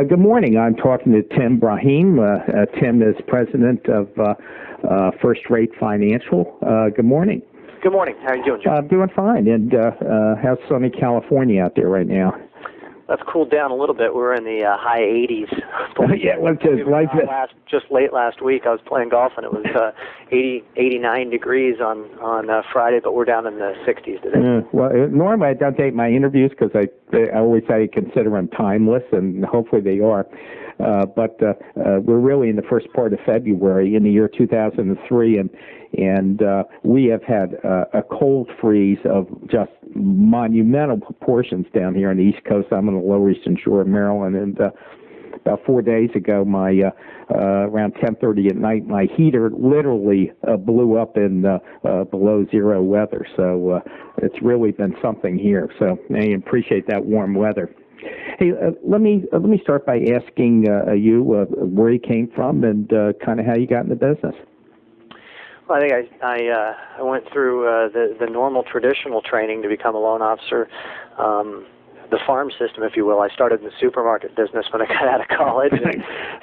Good morning. I'm talking to Tim Braheem. Tim is president of First Rate Financial. Good morning. Good morning. How are you doing, Jim? I'm doing fine. And how's sunny California out there right now? That's cooled down a little bit. We're in the high 80s. Yeah, just late last week, I was playing golf, and it was 89 degrees on Friday, but we're down in the 60s today. Well, normally I don't take my interviews because I always say I consider them timeless, and hopefully they are. But we're really in the first part of February in the year 2003, and we have had a cold freeze of just monumental proportions down here on the East Coast. I'm on the Lower Eastern Shore of Maryland, and about 4 days ago, around 10:30 at night, my heater literally blew up in below zero weather. So it's really been something here. So I appreciate that warm weather. Hey, let me start by asking you where you came from and kind of how you got in the business. Well, I think I went through the normal traditional training to become a loan officer, the farm system, if you will. I started in the supermarket business when I got out of college,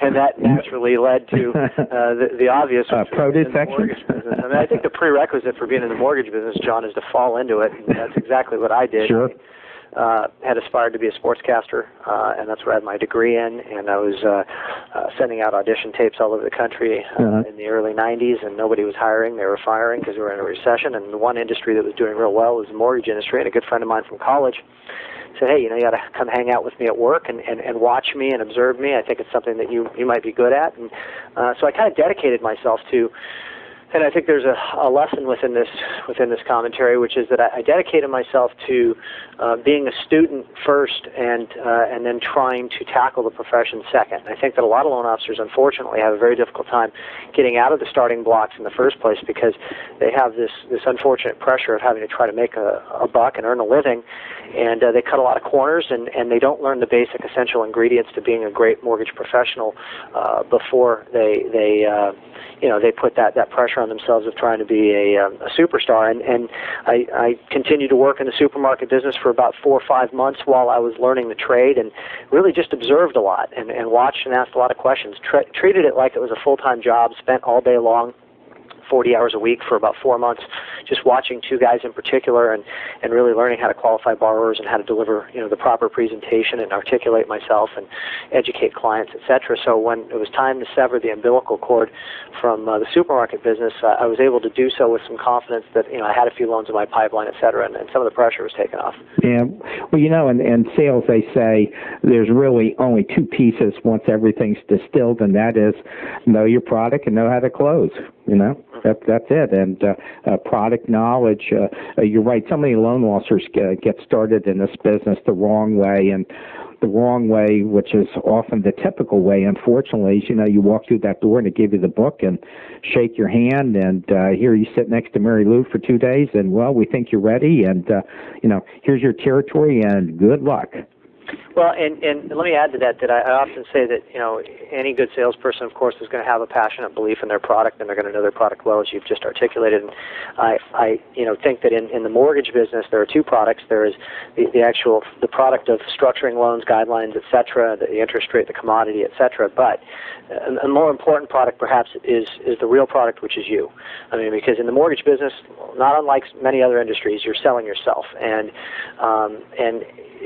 and that naturally led to the obvious produce section. I mean, I think the prerequisite for being in the mortgage business, John, is to fall into it, and that's exactly what I did. Sure. Had aspired to be a sportscaster, and that's where I had my degree in, and I was sending out audition tapes all over the country in the early 90s, and nobody was hiring. They were firing because we were in a recession, and the one industry that was doing real well was the mortgage industry, and a good friend of mine from college said, hey, you got to come hang out with me at work and watch me and observe me. I think it's something that you might be good at. And so I kind of dedicated myself to. And I think there's a lesson within this commentary, which is that I dedicated myself to being a student first, and then trying to tackle the profession second. I think that a lot of loan officers, unfortunately, have a very difficult time getting out of the starting blocks in the first place because they have this unfortunate pressure of having to try to make a buck and earn a living, and they cut a lot of corners, and they don't learn the basic essential ingredients to being a great mortgage professional before they put that pressure on themselves of trying to be a superstar. And I continued to work in the supermarket business for about 4 or 5 months while I was learning the trade, and really just observed a lot and watched and asked a lot of questions. Treated it like it was a full-time job, spent all day long, 40 hours a week for about 4 months, just watching two guys in particular and really learning how to qualify borrowers and how to deliver the proper presentation and articulate myself and educate clients, etc. So when it was time to sever the umbilical cord from the supermarket business, I was able to do so with some confidence that I had a few loans in my pipeline, etc., and some of the pressure was taken off. Yeah, well, in sales they say there's really only two pieces once everything's distilled, and that is know your product and know how to close. That's it. And product knowledge, you're right, so many loan officers get started in this business the wrong way, and the wrong way, which is often the typical way, unfortunately, is, you walk through that door and they give you the book and shake your hand, and here you sit next to Mary Lou for 2 days, and, well, we think you're ready, and, here's your territory, and good luck. Well, and let me add to that I often say that, any good salesperson, of course, is going to have a passionate belief in their product, and they're going to know their product well, as you've just articulated. And I think that in the mortgage business, there are two products. There is the product of structuring loans, guidelines, et cetera, the interest rate, the commodity, et cetera. But a more important product, perhaps, is the real product, which is you. I mean, because in the mortgage business, not unlike many other industries, you're selling yourself. And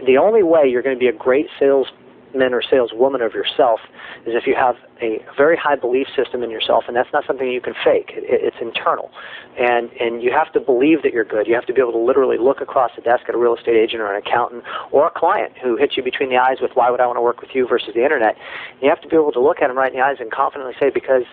the only way you're going to be a great salesman or saleswoman of yourself is if you have a very high belief system in yourself, and that's not something you can fake. It's internal. And you have to believe that you're good. You have to be able to literally look across the desk at a real estate agent or an accountant or a client who hits you between the eyes with, why would I want to work with you versus the internet? You have to be able to look at them right in the eyes and confidently say, because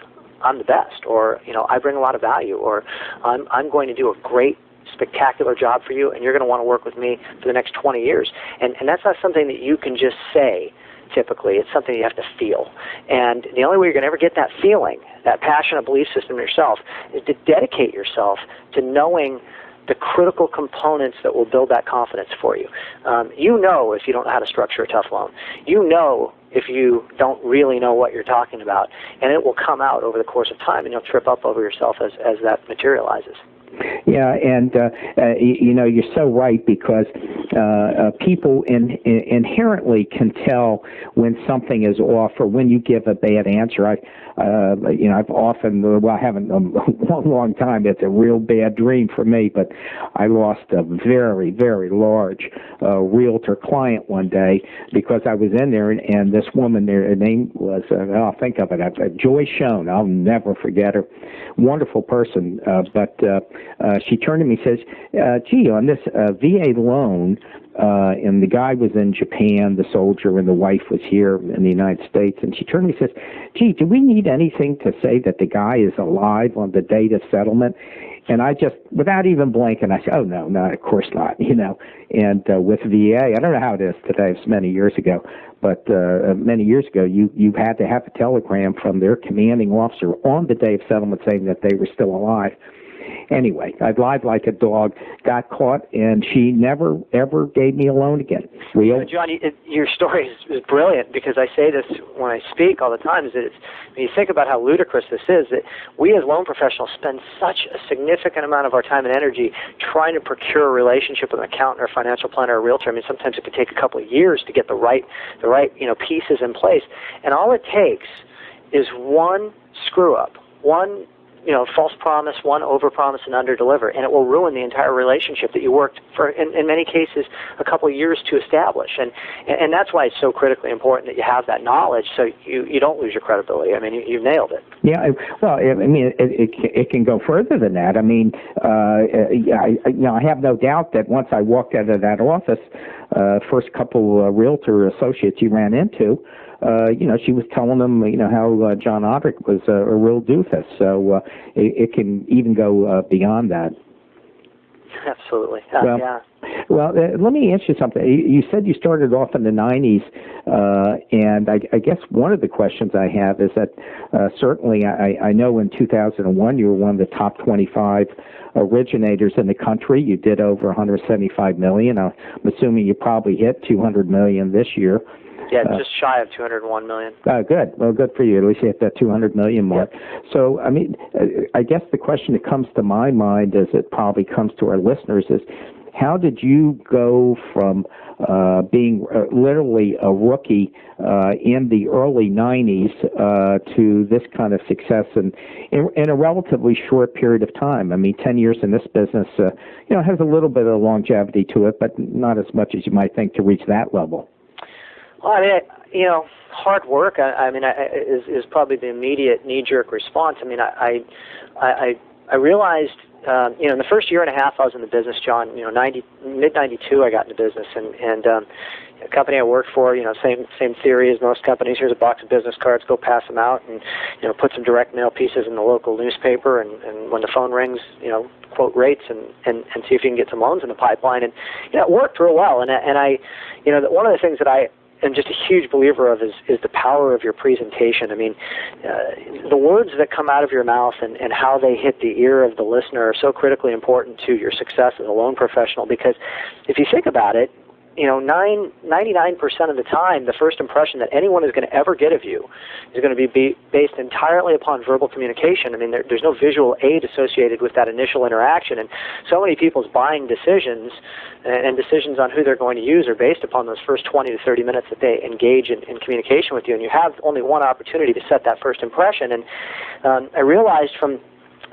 I'm the best, or I bring a lot of value, or I'm going to do a great, spectacular job for you, and you're going to want to work with me for the next 20 years. And that's not something that you can just say, typically. It's something you have to feel. And the only way you're going to ever get that feeling, that passionate belief system in yourself, is to dedicate yourself to knowing the critical components that will build that confidence for you. If you don't know how to structure a tough loan. If you don't really know what you're talking about, and it will come out over the course of time, and you'll trip up over yourself as that materializes. Yeah, and you know, you're so right, because people inherently can tell when something is off or when you give a bad answer. You know, I've often, well, I haven't a long time. It's a real bad dream for me, but I lost a very, very large realtor client one day because I was in there, and this woman there, her name was, I'll think of it, Joy Schoen. I'll never forget her. Wonderful person, but she turned to me and says, gee, on this VA loan, and the guy was in Japan, the soldier, and the wife was here in the United States, and she turned to me and says, gee, do we need anything to say that the guy is alive on the date of settlement? And I just, without even blinking, I said, oh, no, of course not, you know. And with VA, I don't know how it is today, it's many years ago, but many years ago, you had to have a telegram from their commanding officer on the day of settlement saying that they were still alive. Anyway, I lied like a dog, got caught, and she never, ever gave me a loan again. John, your story is brilliant, because I say this when I speak all the time, is that when you think about how ludicrous this is, that we as loan professionals spend such a significant amount of our time and energy trying to procure a relationship with an accountant or financial planner or realtor. I mean, sometimes it could take a couple of years to get the right pieces in place. And all it takes is one screw-up, one false promise, one overpromise and underdeliver, and it will ruin the entire relationship that you worked for, in many cases, a couple of years to establish. And that's why it's so critically important that you have that knowledge, so you don't lose your credibility. I mean, you nailed it. Yeah, well, I mean, it can go further than that. I mean, I have no doubt that once I walked out of that office, first couple realtor associates you ran into, she was telling them, how John Odrick was a real doofus. So it can even go beyond that. Absolutely. Yeah. Well, let me ask you something. You said you started off in the 90s, and I guess one of the questions I have is that certainly I know in 2001 you were one of the top 25 originators in the country. You did over $175 million. I'm assuming you probably hit $200 million this year. Yeah, just shy of $201 million. Good. Well, good for you. At least you hit that $200 million mark. Yep. So, I mean, I guess the question that comes to my mind, as it probably comes to our listeners, is how did you go from being literally a rookie in the early 90s to this kind of success in a relatively short period of time? I mean, 10 years in this business, has a little bit of longevity to it, but not as much as you might think to reach that level. Well, I mean, hard work. Is probably the immediate knee-jerk response. I mean, I realized, in the first year and a half I was in the business, John. Mid-92 I got into business, and a company I worked for, same theory as most companies. Here's a box of business cards, go pass them out, and put some direct mail pieces in the local newspaper, and when the phone rings, quote rates and see if you can get some loans in the pipeline, and it worked real well. And I, one of the things that I am just a huge believer of is the power of your presentation. I mean, the words that come out of your mouth and how they hit the ear of the listener are so critically important to your success as a loan professional, because if you think about it, 99% of the time, the first impression that anyone is going to ever get of you is going to be based entirely upon verbal communication. I mean, there's no visual aid associated with that initial interaction, and so many people's buying decisions and decisions on who they're going to use are based upon those first 20 to 30 minutes that they engage in communication with you, and you have only one opportunity to set that first impression. And I realized from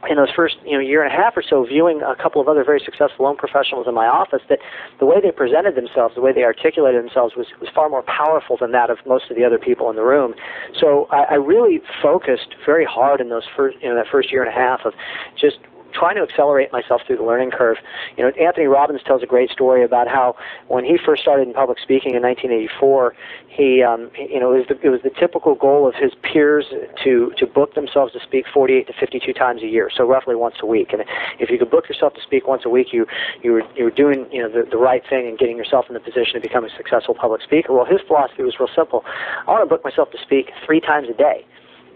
in those first year and a half or so, viewing a couple of other very successful loan professionals in my office, that the way they presented themselves, the way they articulated themselves was far more powerful than that of most of the other people in the room. So I really focused very hard in those that first year and a half of just trying to accelerate myself through the learning curve. Anthony Robbins tells a great story about how when he first started in public speaking in 1984, it was the typical goal of his peers to book themselves to speak 48 to 52 times a year, so roughly once a week. And if you could book yourself to speak once a week, you were doing the right thing and getting yourself in the position to become a successful public speaker. Well, his philosophy was real simple. I want to book myself to speak 3 times a day.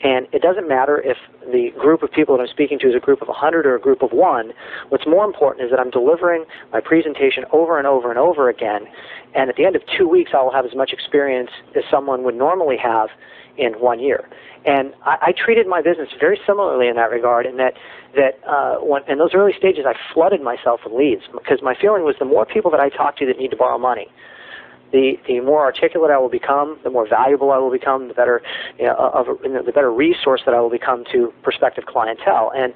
And it doesn't matter if the group of people that I'm speaking to is a group of 100 or a group of 1. What's more important is that I'm delivering my presentation over and over and over again, and at the end of 2 weeks I will have as much experience as someone would normally have in 1 year. And I treated my business very similarly in that regard, in that when, in those early stages I flooded myself with leads, because my feeling was the more people that I talk to that need to borrow money, the more articulate I will become, the more valuable I will become, the better, the better resource that I will become to prospective clientele. And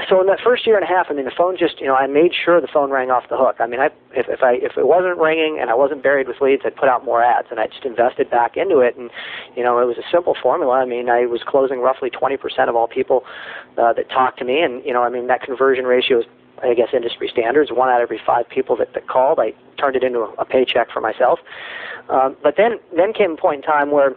so in that first year and a half, I mean, the phone just, I made sure the phone rang off the hook. I mean, if it wasn't ringing and I wasn't buried with leads, I'd put out more ads, and I just invested back into it. And, it was a simple formula. I mean, I was closing roughly 20% of all people that talked to me, and, that conversion ratio is, I guess, industry standards. 1 out of every 5 people that called, I turned it into a paycheck for myself. But then came a point in time where,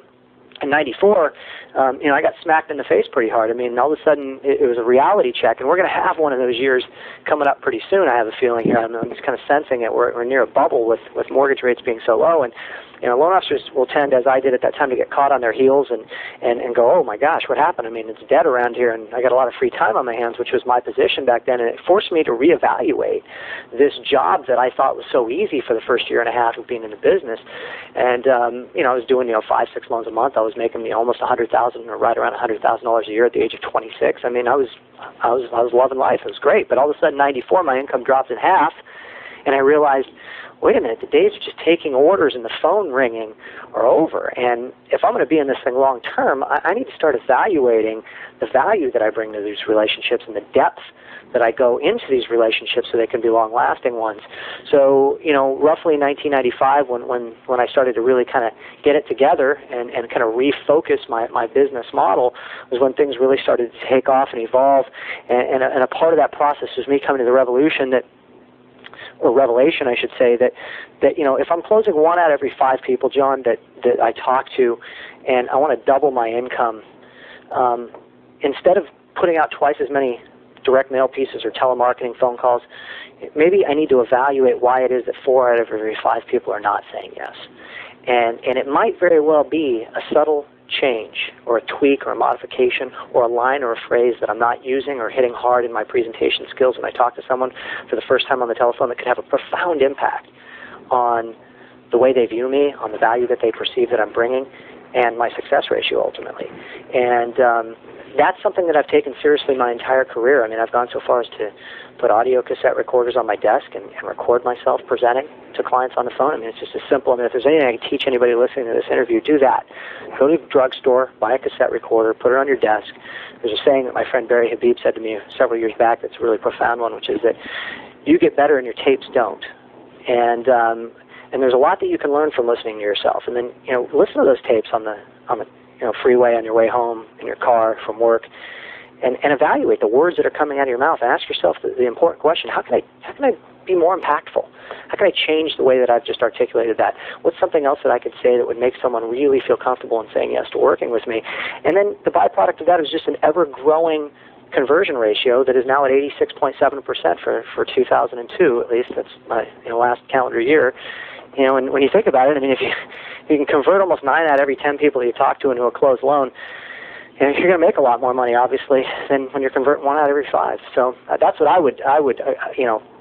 in '94, I got smacked in the face pretty hard. I mean, all of a sudden, it was a reality check, and we're going to have one of those years coming up pretty soon, I have a feeling here. I'm just kind of sensing it. We're near a bubble with mortgage rates being so low, and loan officers will tend, as I did at that time, to get caught on their heels and go, oh my gosh, what happened? I mean, it's dead around here, and I got a lot of free time on my hands, which was my position back then, and it forced me to reevaluate this job that I thought was so easy for the first year and a half of being in the business. And I was doing 5-6 loans a month. I was making almost $100,000 or right around $100,000 a year at the age of 26. I mean, I was loving life. It was great. But all of a sudden, '94, my income dropped in half, and I realized, wait a minute, the days of just taking orders and the phone ringing are over. And if I'm going to be in this thing long term, I need to start evaluating the value that I bring to these relationships and the depth that I go into these relationships so they can be long-lasting ones. So, roughly in 1995, when I started to really kind of get it together and kind of refocus my business model, was when things really started to take off and evolve. And a part of that process was me coming to the revelation I should say, that if I'm closing 1 out of every 5 people, John, that I talk to, and I want to double my income, instead of putting out twice as many direct mail pieces or telemarketing phone calls, maybe I need to evaluate why it is that 4 out of every 5 people are not saying yes. And it might very well be a subtle change or a tweak or a modification or a line or a phrase that I'm not using or hitting hard in my presentation skills when I talk to someone for the first time on the telephone that could have a profound impact on the way they view me, on the value that they perceive that I'm bringing, and my success ratio ultimately. And that's something that I've taken seriously my entire career. I mean, I've gone so far as to put audio cassette recorders on my desk and record myself presenting to clients on the phone. I mean, it's just as simple. I mean, if there's anything I can teach anybody listening to this interview, do that. Go to the drugstore, buy a cassette recorder, put it on your desk. There's a saying that my friend Barry Habib said to me several years back that's a really profound one, which is that you get better and your tapes don't. And there's a lot that you can learn from listening to yourself. And then, listen to those tapes on the freeway, on your way home, in your car, from work, and evaluate the words that are coming out of your mouth. Ask yourself the important question: How can I be more impactful? How can I change the way that I've just articulated that? What's something else that I could say that would make someone really feel comfortable in saying yes to working with me? And then the byproduct of that is just an ever-growing conversion ratio that is now at 86.7% for 2002, at least. That's my last calendar year. And when you think about it, I mean, if you can convert almost 9 out of every 10 people that you talk to into a closed loan, you're going to make a lot more money, obviously, than when you're converting 1 out of every 5. So that's what I would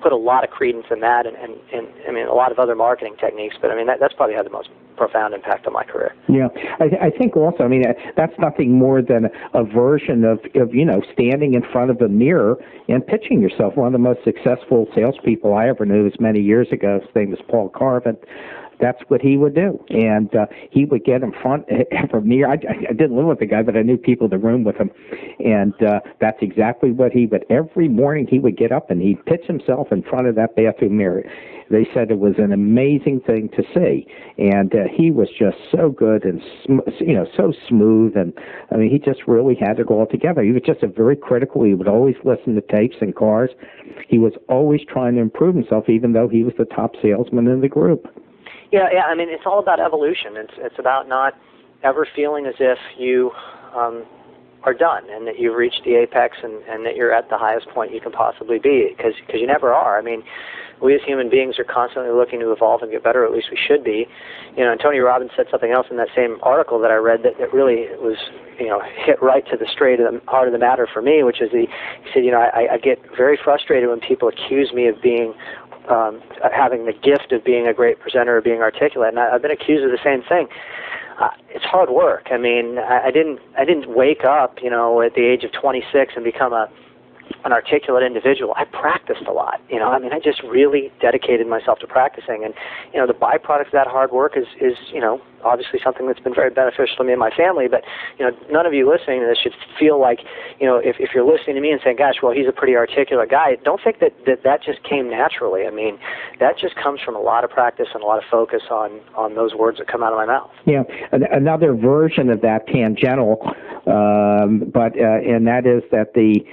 put a lot of credence in that, and I mean, a lot of other marketing techniques. But I mean, that's probably had the most profound impact on my career. Yeah, I think also, I mean, that's nothing more than a version of standing in front of a mirror and pitching yourself. One of the most successful salespeople I ever knew was many years ago. His name was Paul Carvin. That's what he would do, and he would get in front of a mirror. I didn't live with the guy, but I knew people in the room with him, and that's exactly what he would. Every morning he would get up and he'd pitch himself in front of that bathroom mirror. They said it was an amazing thing to see, and he was just so good and so smooth, and I mean, he just really had it all together. He was just a very critical. He would always listen to tapes in cars. He was always trying to improve himself, even though he was the top salesman in the group. Yeah. I mean, it's all about evolution. It's about not ever feeling as if you are done, and that you've reached the apex, and that you're at the highest point you can possibly be, because you never are. I mean, we as human beings are constantly looking to evolve and get better, or at least we should be. And Tony Robbins said something else in that same article that I read that really was, hit right to the straight of the heart of the matter for me, which is he said, I get very frustrated when people accuse me of being having the gift of being a great presenter or being articulate, and I've been accused of the same thing. It's hard work. I mean, I didn't wake up, at the age of 26 and become an articulate individual. I practiced a lot. I just really dedicated myself to practicing, and the byproduct of that hard work is obviously something that's been very beneficial to me and my family. But none of you listening to this should feel like if you're listening to me and saying, "Gosh, well, he's a pretty articulate guy," don't think that just came naturally. I mean, that just comes from a lot of practice and a lot of focus on those words that come out of my mouth. Yeah, another version of that tangential, and that is that the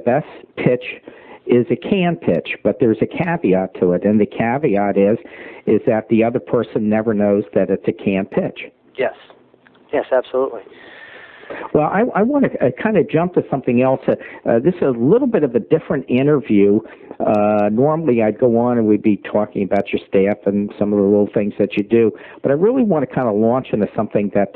best pitch is a can pitch, but there's a caveat to it, and the caveat is that the other person never knows that it's a can pitch. Yes, absolutely. Well, I want to kind of jump to something else. This is a little bit of a different interview. Normally I'd go on and we'd be talking about your staff and some of the little things that you do, but I really want to kind of launch into something that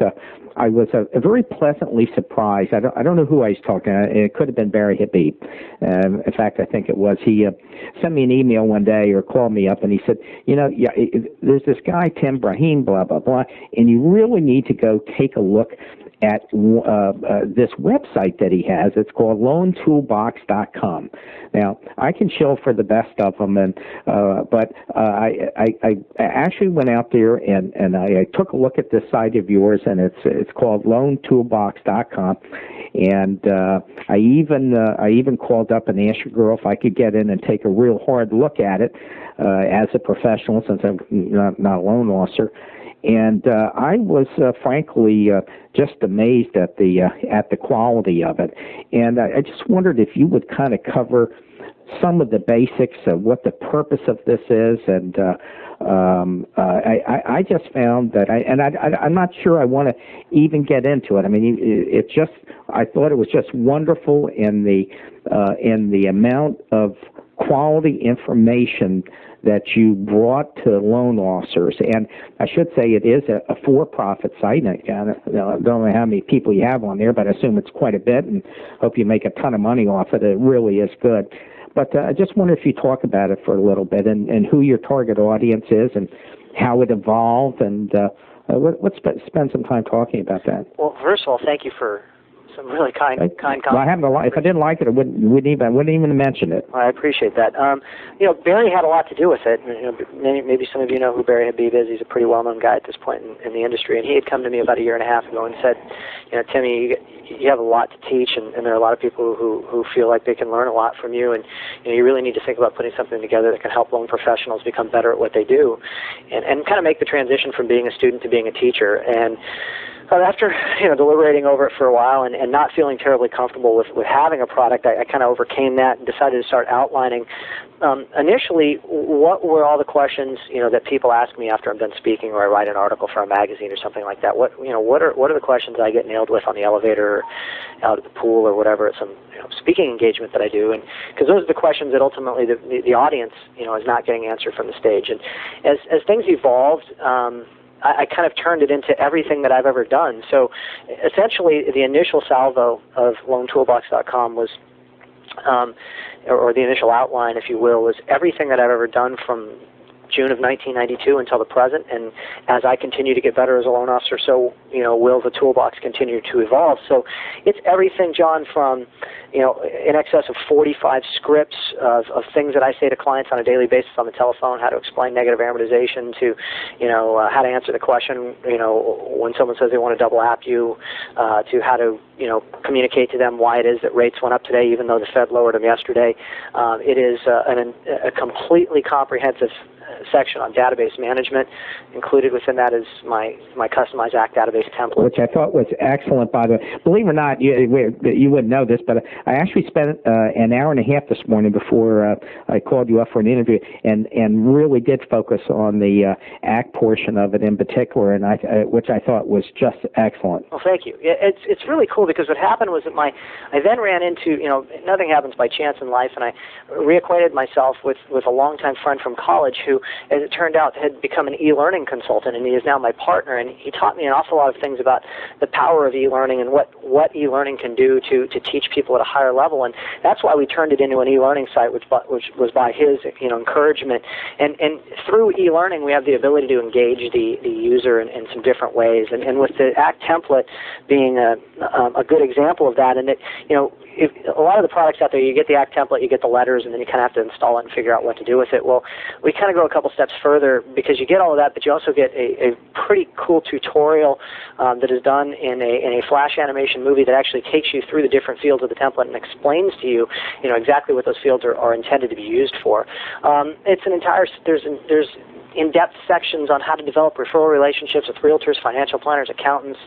I was very pleasantly surprised. I don't know who I was talking to. It could have been Barry Habib. In fact, I think it was. He sent me an email one day or called me up and he said, there's this guy, Tim Braheem, blah, blah, blah, and you really need to go take a look at this website that he has. It's called loantoolbox.com. Now, I can chill for the best of them, but I actually went out there and I took a look at this site of yours, and it's called loantoolbox.com. And I even called up and asked your girl if I could get in and take a real hard look at it as a professional, since I'm not a loan officer. And I was frankly just amazed at the quality of it. And I just wondered if you would kind of cover some of the basics of what the purpose of this is. And I just found that I'm not sure I want to even get into it. I mean, I thought it was just wonderful in the amount of quality information that you brought to loan officers. And I should say it is a for-profit site. I don't know how many people you have on there, but I assume it's quite a bit, and hope you make a ton of money off it. It really is good. But I just wonder if you talk about it for a little bit, and who your target audience is, and how it evolved, and let's spend some time talking about that. Well, first of all, thank you for some really kind comments. Well, if I didn't like it, I wouldn't even mention it. I appreciate that. Barry had a lot to do with it. Maybe some of you know who Barry Habib is. He's a pretty well-known guy at this point in the industry, and he had come to me about a year and a half ago and said, Timmy, you have a lot to teach, and there are a lot of people who feel like they can learn a lot from you, and you really need to think about putting something together that can help loan professionals become better at what they do, and kind of make the transition from being a student to being a teacher. And after deliberating over it for a while and not feeling terribly comfortable with having a product, I kind of overcame that and decided to start outlining initially what were all the questions that people ask me after I'm done speaking, or I write an article for a magazine or something like that. What are the questions I get nailed with on the elevator or out at the pool or whatever at some speaking engagement that I do, and because those are the questions that ultimately the audience is not getting answered from the stage. And as things evolved, I kind of turned it into everything that I've ever done. So essentially the initial salvo of loantoolbox.com was, or the initial outline, if you will, was everything that I've ever done from June of 1992 until the present, and as I continue to get better as a loan officer, so will the toolbox continue to evolve. So it's everything, John, from in excess of 45 scripts of things that I say to clients on a daily basis on the telephone, how to explain negative amortization, to how to answer the question when someone says they want to double app you, to how to communicate to them why it is that rates went up today even though the Fed lowered them yesterday. It is a completely comprehensive section on database management. Included within that is my customized ACT database template. Which I thought was excellent, by the way. Believe it or not, you wouldn't know this, but I actually spent an hour and a half this morning before I called you up for an interview, and really did focus on the ACT portion of it in particular, and which I thought was just excellent. Well, thank you. It's really cool, because what happened was that I then ran into, nothing happens by chance in life, and I reacquainted myself with a longtime friend from college who, as it turned out, had become an e-learning consultant, and he is now my partner, and he taught me an awful lot of things about the power of e-learning and what e-learning can do to teach people at a higher level, and that's why we turned it into an e-learning site, which was by his encouragement. And through e-learning, we have the ability to engage the user in some different ways, and with the ACT template being a good example of that, and that, if a lot of the products out there, you get the ACT template, you get the letters, and then you kind of have to install it and figure out what to do with it. Well, we kind of go a couple steps further, because you get all of that, but you also get a pretty cool tutorial that is done in a flash animation movie that actually takes you through the different fields of the template and explains to you, exactly what those fields are intended to be used for. It's an entire there's in-depth sections on how to develop referral relationships with realtors, financial planners, accountants,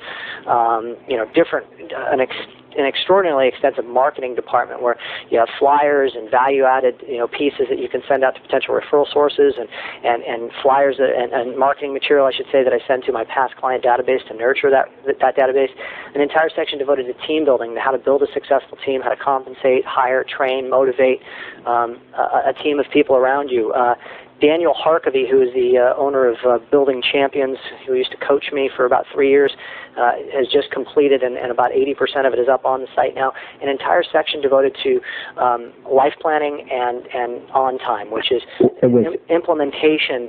an extraordinarily extensive marketing department where you have flyers and value-added pieces that you can send out to potential referral sources, and flyers and marketing material, I should say, that I send to my past client database to nurture that database. An entire section devoted to team building, to how to build a successful team, how to compensate, hire, train, motivate a team of people around you. Daniel Harkavy, who is the owner of Building Champions, who used to coach me for about 3 years, has just completed, and about 80% of it is up on the site now, an entire section devoted to life planning and on time, which is implementation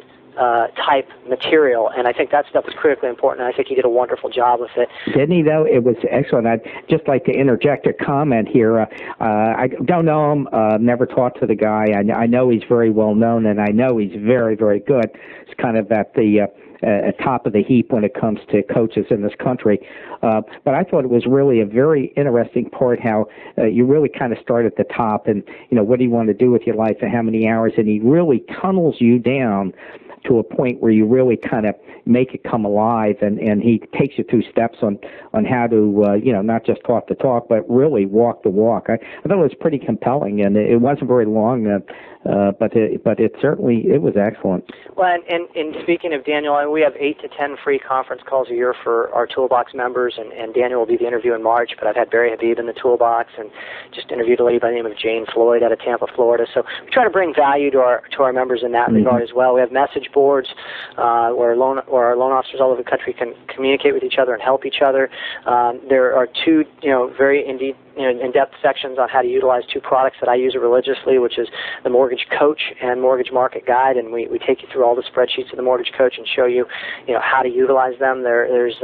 type material, and I think that stuff was critically important, and I think he did a wonderful job with it. Didn't he, though? It was excellent. I'd just like to interject a comment here. I don't know him, never talked to the guy. I know he's very well known, and I know he's very, very good. It's kind of at the top of the heap when it comes to coaches in this country. But I thought it was really a very interesting part how you really kind of start at the top, and, what do you want to do with your life and how many hours, and he really tunnels you down to a point where you really kind of make it come alive, and he takes you through steps on how to, not just talk the talk, but really walk the walk. I thought it was pretty compelling, and it wasn't very long, but it certainly was excellent. Well, and speaking of Daniel, we have 8 to 10 free conference calls a year for our Toolbox members, and Daniel will be the interview in March, but I've had Barry Habib in the Toolbox, and just interviewed a lady by the name of Jane Floyd out of Tampa, Florida. So we try to bring value to our members in that regard as well. We have message boards where our loan officers all over the country can communicate with each other and help each other. There are 2 very in-depth sections on how to utilize 2 products that I use religiously, which is the Mortgage Coach and Mortgage Market Guide, and we take you through all the spreadsheets of the Mortgage Coach and show you, how to utilize them. There's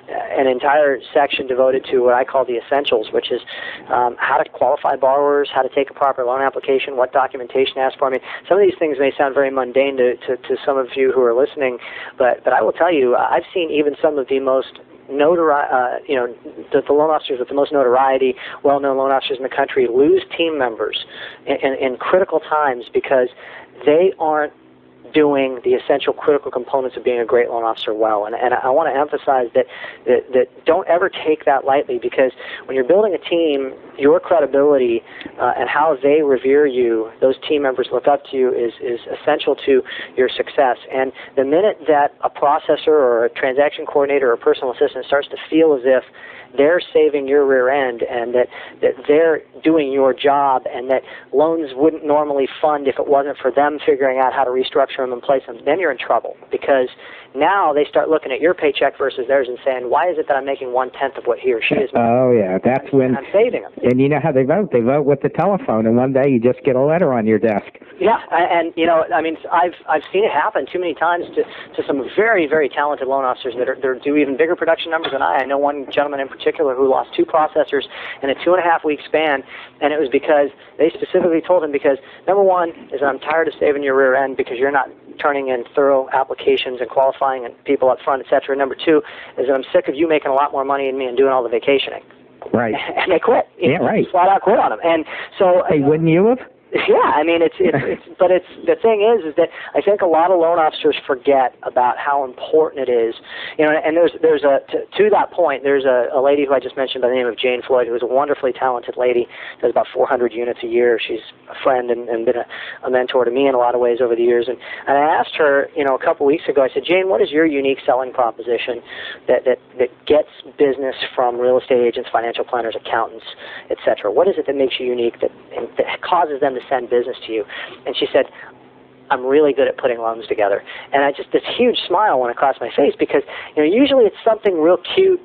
an entire section devoted to what I call the essentials, which is how to qualify borrowers, how to take a proper loan application, what documentation to ask for. I mean, some of these things may sound very mundane to some of you who are listening, but I will tell you, I've seen even some of the most the loan officers with the most notoriety, well-known loan officers in the country, lose team members in critical times because they aren't doing the essential critical components of being a great loan officer well. And I want to emphasize that don't ever take that lightly, because when you're building a team, your credibility and how they revere you, those team members look up to you, is essential to your success. And the minute that a processor or a transaction coordinator or a personal assistant starts to feel as if they're saving your rear end, and that they're doing your job, and that loans wouldn't normally fund if it wasn't for them figuring out how to restructure them and place them, then you're in trouble, because now they start looking at your paycheck versus theirs and saying, why is it that I'm making 1/10 of what he or she is making? Oh, yeah, that's when I'm saving them. And you know how they vote. They vote with the telephone, and one day you just get a letter on your desk. Yeah, and I mean, I've seen it happen too many times to some very, very talented loan officers that do even bigger production numbers than I. I know one gentleman in particular who lost 2 processors in a 2.5-week span, and it was because they specifically told him, because number one is I'm tired of saving your rear end because you're not turning in thorough applications and qualifying and people up front, et cetera. Number 2 is that I'm sick of you making a lot more money than me and doing all the vacationing. Right. And they quit. Yeah, right. Flat out quit on him. And so, hey, wouldn't you have? Yeah, I mean, but the thing is that I think a lot of loan officers forget about how important it is, and there's to that point, there's a lady who I just mentioned by the name of Jane Floyd, who is a wonderfully talented lady, does about 400 units a year. She's a friend and been a mentor to me in a lot of ways over the years, and I asked her, a couple weeks ago, I said, Jane, what is your unique selling proposition that gets business from real estate agents, financial planners, accountants, etc.? What is it that makes you unique that causes them to send business to you? And she said, I'm really good at putting loans together. And this huge smile went across my face because, usually it's something real cute,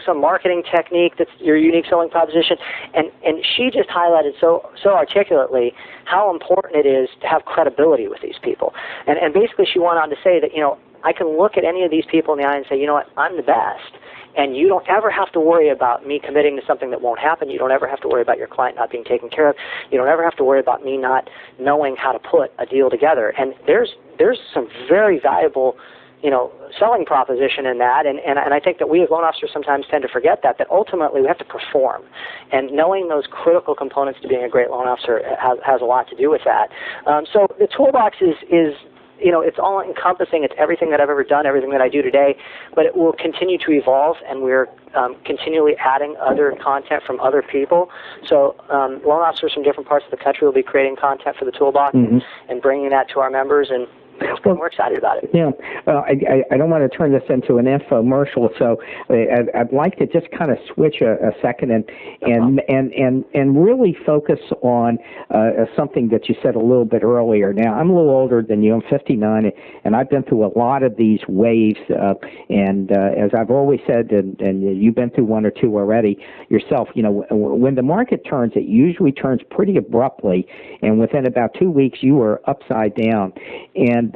some marketing technique that's your unique selling proposition. And she just highlighted so articulately how important it is to have credibility with these people. And basically she went on to say that, I can look at any of these people in the eye and say, you know what, I'm the best. And you don't ever have to worry about me committing to something that won't happen. You don't ever have to worry about your client not being taken care of. You don't ever have to worry about me not knowing how to put a deal together. And there's some very valuable, selling proposition in that. And I think that we as loan officers sometimes tend to forget that ultimately we have to perform. And knowing those critical components to being a great loan officer has a lot to do with that. So the toolbox is it's all encompassing. It's everything that I've ever done, everything that I do today, but it will continue to evolve, and we're continually adding other content from other people. So loan officers from different parts of the country will be creating content for the toolbox and bringing that to our members, and we're excited about it. Yeah, I don't want to turn this into an infomercial, so I'd like to just kind of switch a second and really focus on something that you said a little bit earlier. Now, I'm a little older than you. I'm 59, and I've been through a lot of these waves. And as I've always said, and you've been through one or two already yourself, when the market turns, it usually turns pretty abruptly, and within about 2 weeks, you are upside down. And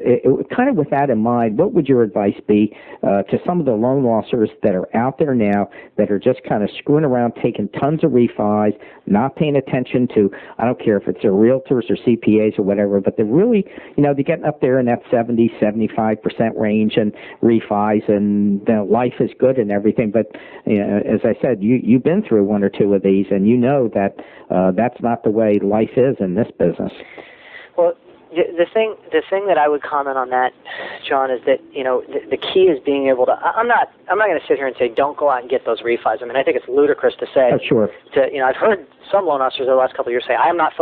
kind of with that in mind, what would your advice be to some of the loan officers that are out there now that are just kind of screwing around, taking tons of refis, not paying attention to, I don't care if it's their realtors or CPAs or whatever, but they're really, they're getting up there in that 70, 75% range and refis, and life is good and everything. But as I said, you've been through one or two of these, and you know that that's not the way life is in this business. Well, the thing that I would comment on that, John, is that the key is being able to. I'm not going to sit here and say don't go out and get those refis. I mean, I think it's ludicrous to say. Oh, sure. I've heard some loan officers over the last couple of years say I'm not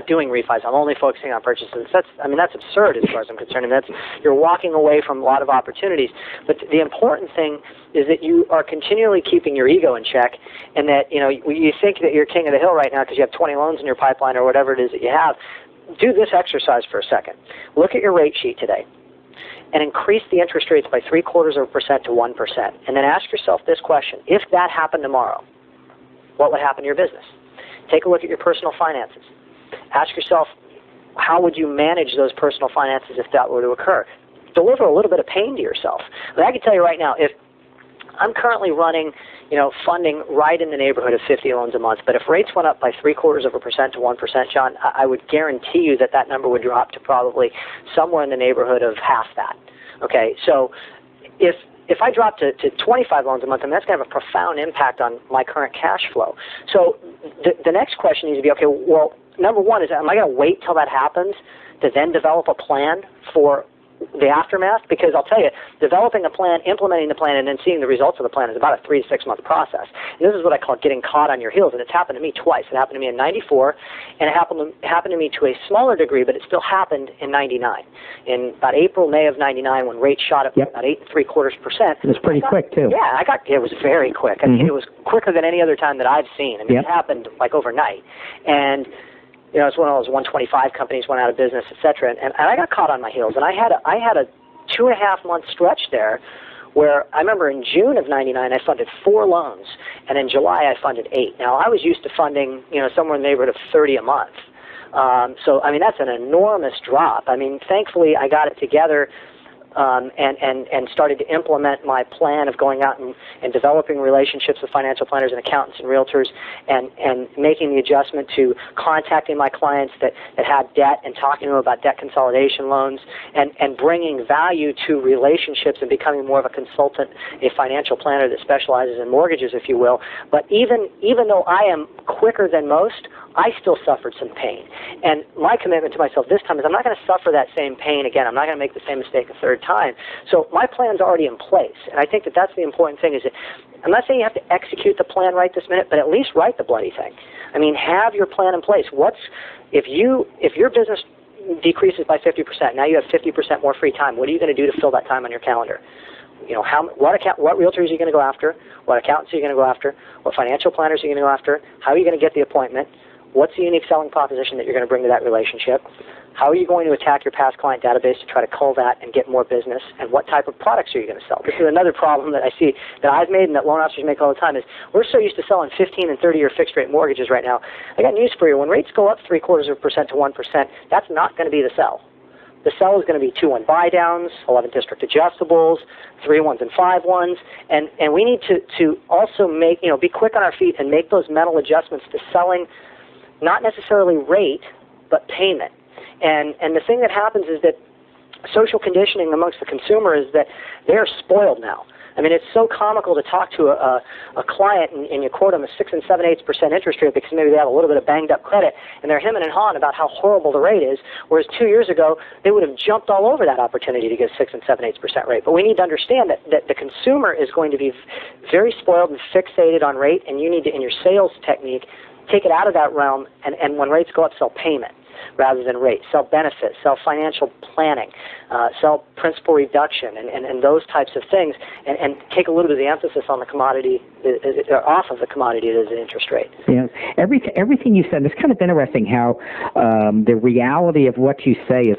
doing refis. I'm only focusing on purchases. That's absurd as far as I'm concerned. I mean, you're walking away from a lot of opportunities. But the important thing is that you are continually keeping your ego in check, and that you think that you're king of the hill right now because you have 20 loans in your pipeline or whatever it is that you have. Do this exercise for a second. Look at your rate sheet today and increase the interest rates by 0.75% to 1%. And then ask yourself this question. If that happened tomorrow, what would happen to your business? Take a look at your personal finances. Ask yourself, how would you manage those personal finances if that were to occur? Deliver a little bit of pain to yourself. I can tell you right now, if I'm currently running, funding right in the neighborhood of 50 loans a month. But if rates went up by 0.75% to 1%, John, I would guarantee you that number would drop to probably somewhere in the neighborhood of half that. Okay, so if I drop to 25 loans a month, then that's going to have a profound impact on my current cash flow. So the next question needs to be, okay, well, number one is, am I going to wait till that happens to then develop a plan for the aftermath? Because I'll tell you, developing a plan, implementing the plan, and then seeing the results of the plan is about a 3 to 6 month process. And this is what I call getting caught on your heels, and it's happened to me twice. It happened to me in '94, and it happened to me to a smaller degree, but it still happened in '99. In about April, May of '99, when rates shot up about 8.75%. It was pretty quick too. Yeah, it was very quick. I mean, it was quicker than any other time that I've seen. I mean, it happened like overnight, and it's one of those 125 companies went out of business, et cetera, and I got caught on my heels. And I had a 2.5 month stretch there where I remember in June of '99 I funded 4 loans, and in July I funded 8. Now, I was used to funding, somewhere in the neighborhood of 30 a month. So, I mean, that's an enormous drop. I mean, thankfully I got it together and started to implement my plan of going out and developing relationships with financial planners and accountants and realtors, and making the adjustment to contacting my clients that had debt and talking to them about debt consolidation loans, and bringing value to relationships and becoming more of a consultant, a financial planner that specializes in mortgages, if you will. But even though I am quicker than most, I still suffered some pain. And my commitment to myself this time is I'm not going to suffer that same pain again. I'm not going to make the same mistake a third time. So my plan's already in place. And I think that that's the important thing, is that I'm not saying you have to execute the plan right this minute, but at least write the bloody thing. I mean, have your plan in place. If your business decreases by 50%, now you have 50% more free time. What are you going to do to fill that time on your calendar? You know, what realtors are you going to go after? What accountants are you going to go after? What financial planners are you going to go after? How are you going to get the appointment? What's the unique selling proposition that you're going to bring to that relationship? How are you going to attack your past client database to try to cull that and get more business? And what type of products are you going to sell? This is another problem that I see that I've made and that loan officers make all the time, is we're so used to selling 15 and 30-year fixed-rate mortgages right now. I got news for you. When rates go up 0.75% to 1%, that's not going to be the sell. The sell is going to be 2-1 buy-downs, 11 district adjustables, 3-1s and 5-1s, and we need to also be quick on our feet and make those mental adjustments to selling not necessarily rate, but payment. And the thing that happens is that social conditioning amongst the consumer is that they are spoiled now. I mean, it's so comical to talk to a client and you quote them a 6 7/8% interest rate because maybe they have a little bit of banged up credit, and they're hemming and hawing about how horrible the rate is, whereas 2 years ago they would have jumped all over that opportunity to get a 6 7/8% rate. But we need to understand that the consumer is going to be very spoiled and fixated on rate, and you need to, in your sales technique, take it out of that realm, and when rates go up, sell payment rather than rate, sell benefits, sell financial planning, sell principal reduction, and those types of things, and take a little bit of the emphasis on the commodity, off of the commodity that is the interest rate. Yeah, everything you said, it's kind of interesting how the reality of what you say is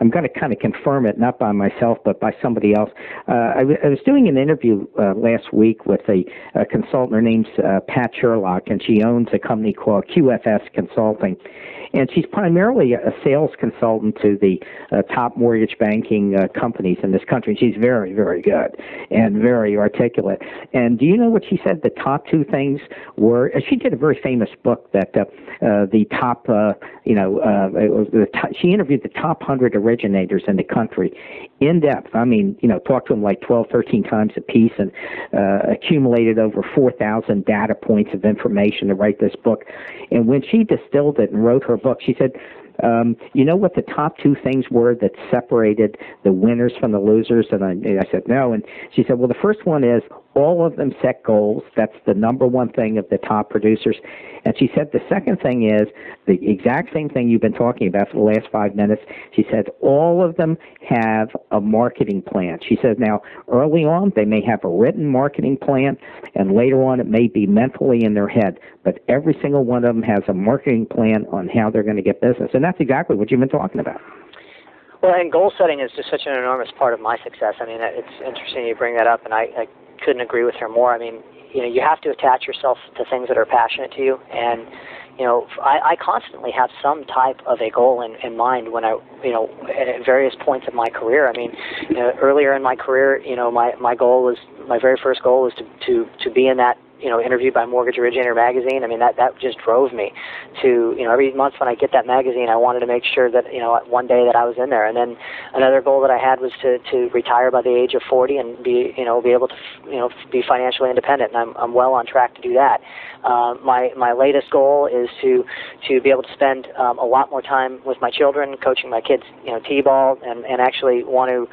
I'm going to kind of confirm it, not by myself, but by somebody else. I was doing an interview last week with a consultant. Her name's Pat Sherlock, and she owns a company called QFS Consulting. And she's primarily a sales consultant to the top mortgage banking companies in this country. She's very, very good and very articulate. And do you know what she said the top two things were? She did a very famous book that the top, she interviewed the top 100 originators in the country in depth. I mean, talked to them like 12, 13 times a piece, and accumulated over 4,000 data points of information to write this book. And when she distilled it and wrote her book, she said, you know what the top two things were that separated the winners from the losers? And I said, no. And she said, well, the first one is all of them set goals. That's the number one thing of the top producers. And she said the second thing is the exact same thing you've been talking about for the last 5 minutes. She said all of them have a marketing plan. She said now, early on, they may have a written marketing plan, and later on it may be mentally in their head. But every single one of them has a marketing plan on how they're going to get business. And that's exactly what you've been talking about. Well, and goal setting is just such an enormous part of my success. I mean, it's interesting you bring that up, and I couldn't agree with her more. I mean, you have to attach yourself to things that are passionate to you, and I constantly have some type of a goal in mind when at various points of my career. I mean, earlier in my career, my very first goal was to be in that interviewed by Mortgage Originator magazine. I mean, that just drove me to, every month when I get that magazine, I wanted to make sure that, one day that I was in there. And then another goal that I had was to retire by the age of 40 and be able to, be financially independent. And I'm well on track to do that. My latest goal is to be able to spend a lot more time with my children, coaching my kids, t-ball, and actually want to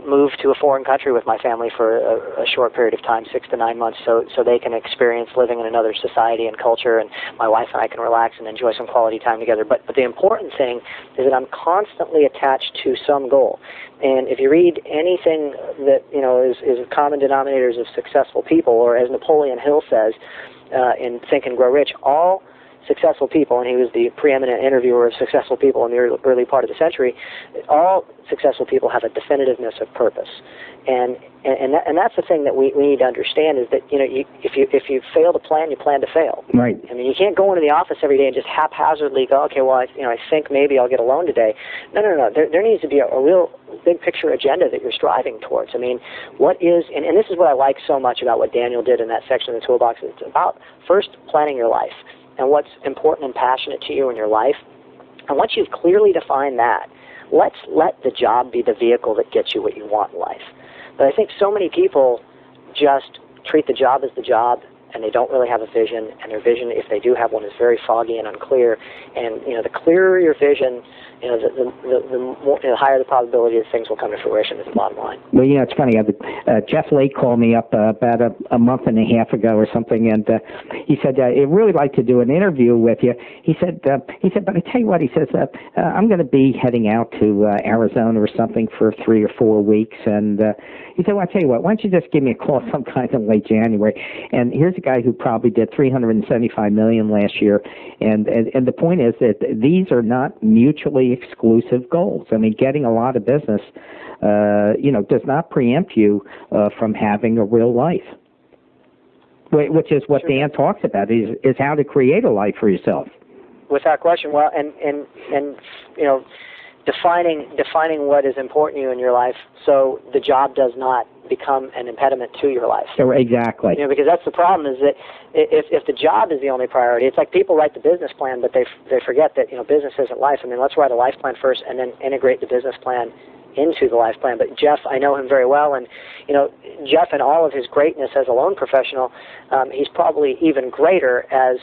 move to a foreign country with my family for a short period of time, 6 to 9 months, so they can experience living in another society and culture, and my wife and I can relax and enjoy some quality time together. But the important thing is that I'm constantly attached to some goal. And if you read anything that is common denominators of successful people, or as Napoleon Hill says in Think and Grow Rich, all successful people, and he was the preeminent interviewer of successful people in the early part of the century, all successful people have a definitiveness of purpose. And that's the thing that we need to understand, is that, you know, if you fail to plan, you plan to fail. Right. I mean, you can't go into the office every day and just haphazardly go, okay, well, I think maybe I'll get a loan today. No. There needs to be a real big picture agenda that you're striving towards. I mean, what is, and this is what I like so much about what Daniel did in that section of the toolbox. It's about first planning your life and what's important and passionate to you in your life. And once you've clearly defined that, let's let the job be the vehicle that gets you what you want in life. But I think so many people just treat the job as the job, and they don't really have a vision, and their vision, if they do have one, is very foggy and unclear. And, you know, the clearer your vision, you know, the higher the probability that things will come to fruition is the bottom line. Well, you know, it's funny. Jeff Lake called me up about a month and a half ago or something, and he said, he'd really like to do an interview with you. He said, but I tell you what, he says, I'm going to be heading out to Arizona or something for 3 or 4 weeks, and he said, well, I tell you what, why don't you just give me a call sometime in late January? And here's a guy who probably did $375 million last year, and the point is that these are not mutually exclusive goals. I mean, getting a lot of business, you know, does not preempt you from having a real life, which is what Dan talks about, is how to create a life for yourself. Without question. Well, and you know, defining what is important to you in your life, so the job does not become an impediment to your life. So, exactly. You know, because that's the problem, is that if the job is the only priority, it's like people write the business plan, but they forget that, you know, business isn't life. I mean, let's write a life plan first and then integrate the business plan into the life plan. But Jeff, I know him very well, and, you know, Jeff, in all of his greatness as a loan professional, he's probably even greater as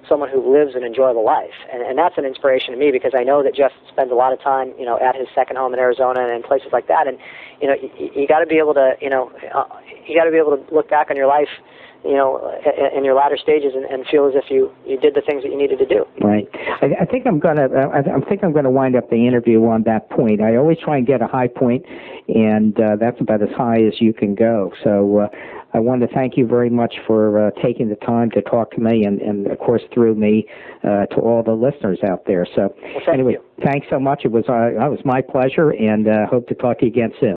someone who lives an enjoyable life, and that's an inspiration to me, because I know that Jeff spends a lot of time, you know, at his second home in Arizona and places like that, and, you know, you got to be able to, you know, you got to be able to look back on your life, you know, in your latter stages and feel as if you did the things that you needed to do. Right. I think I'm gonna wind up the interview on that point. I always try and get a high point, and that's about as high as you can go. So I want to thank you very much for taking the time to talk to me, and of course through me to all the listeners out there. So well, anyway, thanks so much. It was my pleasure, and hope to talk to you again soon.